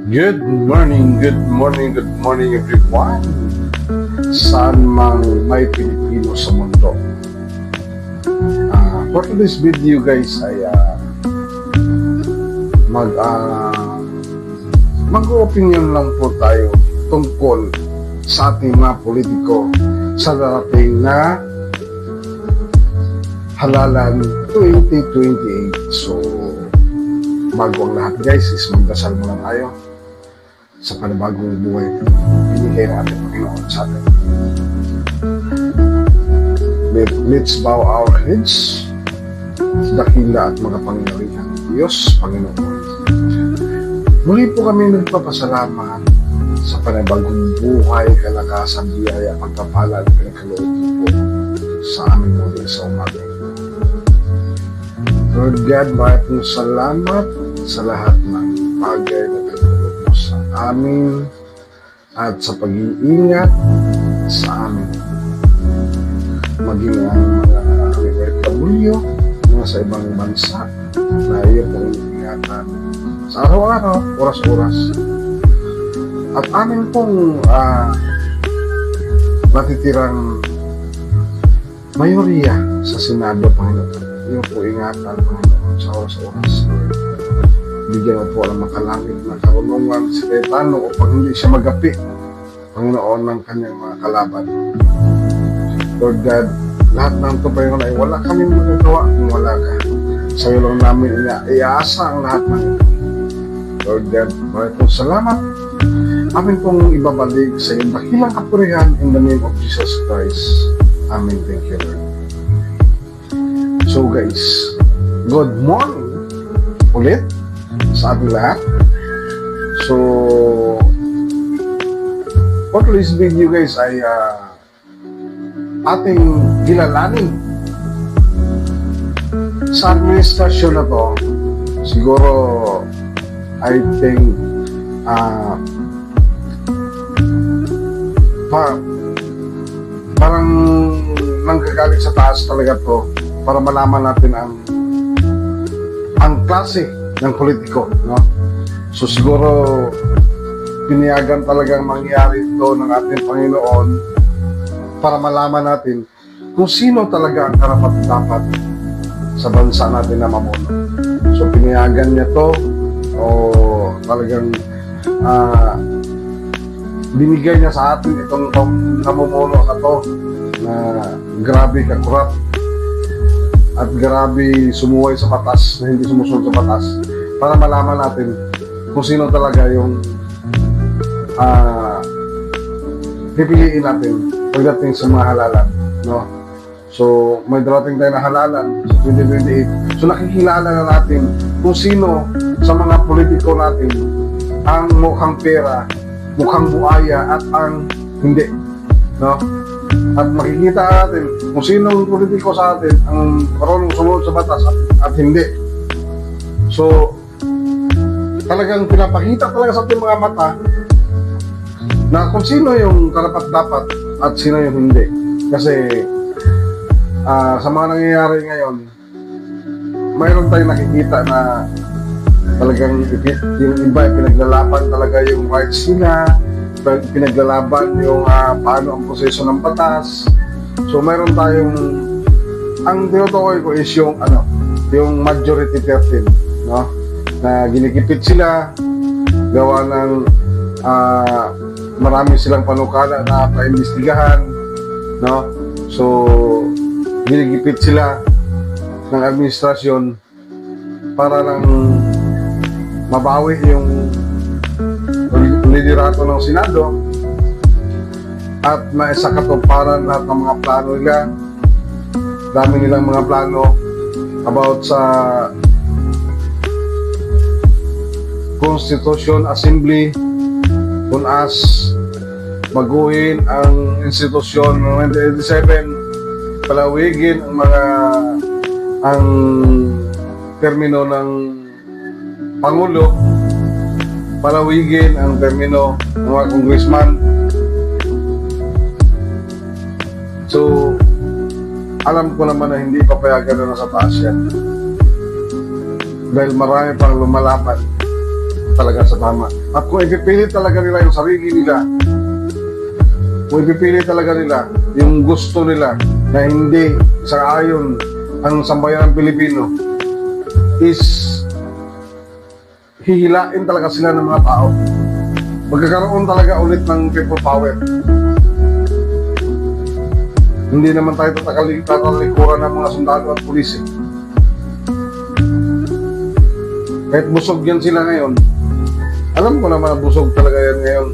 Good morning, good morning, good morning everyone. Saan mang may Pilipino sa mundo. For today's video guys ay mag-opinion lang po tayo tungkol sa ating mga politiko sa darating na halalan 2028. So bago ang lahat guys is magdasal muna tayo sa panibagong buhay binigay natin Panginoon sa atin. Let's bow our heads sa dakila at makapangyarihan ng Diyos, Panginoon. Muli po kami nagpapasalamat sa panibagong buhay, kalakasan, biyaya, pagpapala at pinagkaloob po sa aming muli sa umaga. Lord God, maraming salamat sa lahat ng bagay na pinagkaloob mo sa amin at sa pag-iingat sa amin. Maging ang mga OFW, mga sa ibang bansa na iyo pong ingatan sa araw-araw, oras-oras. At amin pong natitirang mayoriya sa Senado, Panginoon. Iyo po ingatan, Panginoon, sa oras-oras. Bigyan mo po ang makalangit na karunungan si Cayetano upang hindi siya magapi, Panginoon, ng kanyang mga kalaban. Lord God, lahat ng ito, Panginoon, ay wala kami magagawa kung wala ka. Sa iyo lang namin iaasa ang lahat ng ito. Lord God, maraming salamat. Amin pong ibabalik sa iyong dakilang kapurihan in the name of Jesus Christ. Amen. Thank you, Lord. So guys, good morning ulit sa ating lahat. So for today's video guys ay ating gilalanin sa administrasyon na to. Siguro I think parang nanggagaling sa taas talaga to para malaman natin ang klase ng politiko, no? So siguro piniyagan talagang mangyari ito ng ating Panginoon para malaman natin kung sino talaga ang karapat-dapat sa bansa natin na mamuno. So piniyagan niya to o talagang binigay niya sa atin itong namumuno na to na grabe kakurap at grabe sumuway sa batas na hindi sumusunod sa batas para malaman natin kung sino talaga yung pipiliin natin pagdating sa mga halalan, no? So may darating tayo na halalan sa 2028. So nakikilala na natin kung sino sa mga politiko natin ang mukhang pera, mukhang buaya at ang hindi, no? At makikita natin kung sino ang politiko sa atin ang marunong sumunod sa batas at hindi. So talagang pinapakita talaga sa ating mga mata na kung sino yung karapat-dapat at sino yung hindi. Kasi sa mga nangyayari ngayon, mayroon tayong nakikita na talagang yung iba pinaglalaban talaga yung rights nila, pinaglalaban yung paano ang proseso ng batas. So mayroon tayong ang tinutukoy ko is yung yung majority 13, no? Na ginikipit sila gawa ng marami silang panukala na paimbestigahan, no? So ginikipit sila ng administrasyon para lang mabawi yung liderato ng Senado at maisa katuparan lahat ng mga plano nila. Dami nilang mga plano about sa Constitution Assembly kung as baguhin ang institusyon ng 1987, palawigin ang termino ng Pangulo, palawigin ang termino ng mga congressman. So alam ko naman na hindi papayagan na sa taas yan dahil marami pang lumalaban talaga sa tama. At kung ipipilit talaga nila yung sarili nila, kung ipipilit talaga nila yung gusto nila na hindi sa ayon ang sambayan ng Pilipino, is hihilain talaga sila ng mga tao. Magkakaroon talaga ulit ng people power. Hindi naman tayo tatalikuran ng mga sundalo at pulis. Kahit busog yan sila ngayon, alam ko naman na busog talaga yan ngayon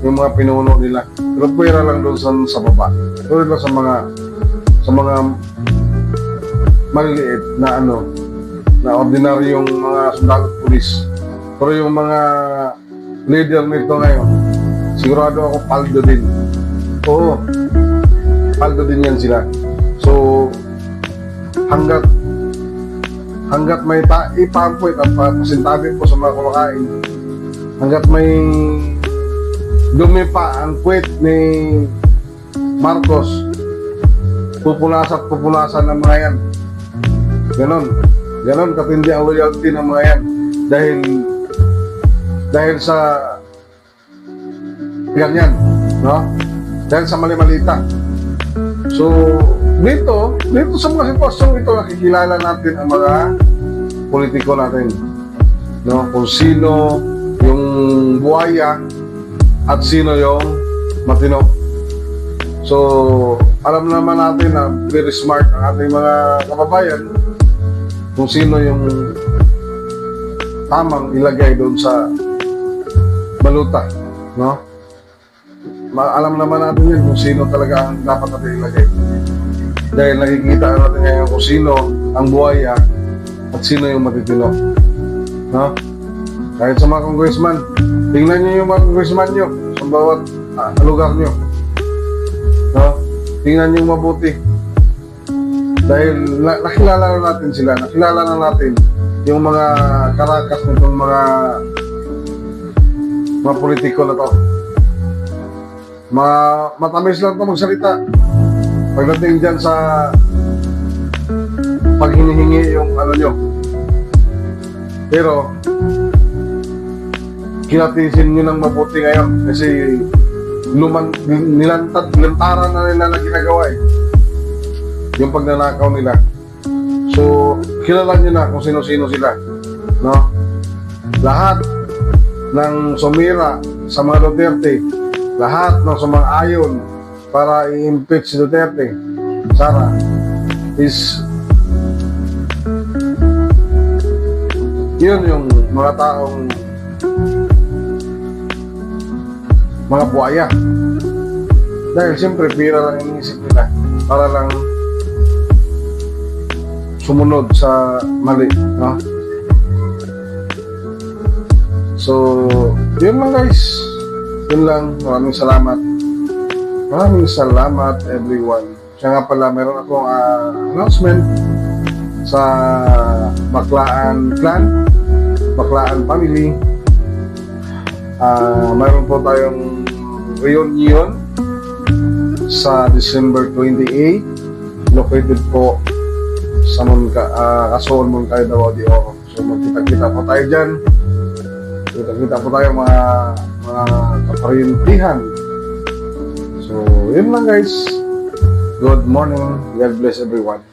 yung mga pinuno nila. Pero pwera lang doon sa baba. Pero lang sa mga maliliit na na ordinaryong mga sundalo at pulis. Pero yung mga leader nito ngayon, sigurado ako paldo din. Oo, paldo din yan sila. So, hanggat may ipampuit at pasintabi po sa mga kumakain, hanggat may dumi pa ang puwit ni Marcos, pupulasan ng mga yan. Ganon katindi ang loyalty ng mga yan. Dahil sa ganyan, no? Dahil sa mali-malita. So, dito sa mga sitwasyon ito, nakikilala natin ang mga politiko natin, no? Kung sino yung buhaya at sino yung matino. So, alam naman natin na very smart ang ating mga kababayan kung sino yung tamang ilagay doon sa baluta, no? Alam naman natin yan kung sino talaga ang dapat natin ilagay. Dahil nakikita natin ngayon kung sino ang buhaya at sino yung matitino, no? Kahit sa mga congressman, tingnan nyo yung mga congressman nyo sa bawat lugar nyo, no? Tingnan nyo mabuti. Dahil nakilala na natin sila, nakilala na natin yung mga karakas nitong mga politiko na to. Matamis lang ito magsalita. Pagdating dyan sa paghinihingi yung nyo. Pero kinatisin nyo ng mabuti ngayon kasi nilantaran na nila na ginagawa yung pagnanakaw nila. So, kilala nyo na kung sino-sino sila, no? Lahat ng sumira sa mga Duterte, lahat ng sumang-ayon para i-impeach si Duterte, Sara, is yun yung mga taong mga buhaya. Dahil siyempre pira lang iniisip nila para lang sumunod sa mali, no? So, yun lang guys. Yun lang. Maraming salamat. Maraming salamat everyone. Siya nga pala, meron akong announcement sa Baclaan Clan, Baclaan Family. Mayroon po tayong reunion sa December 28, located po sa Kasuon, Moncayo, Davao de Oro. So magkita-kita po tayo dyan. Kita-kita po tayo mga kaparintihan. So yun lang guys. Good morning. God bless everyone.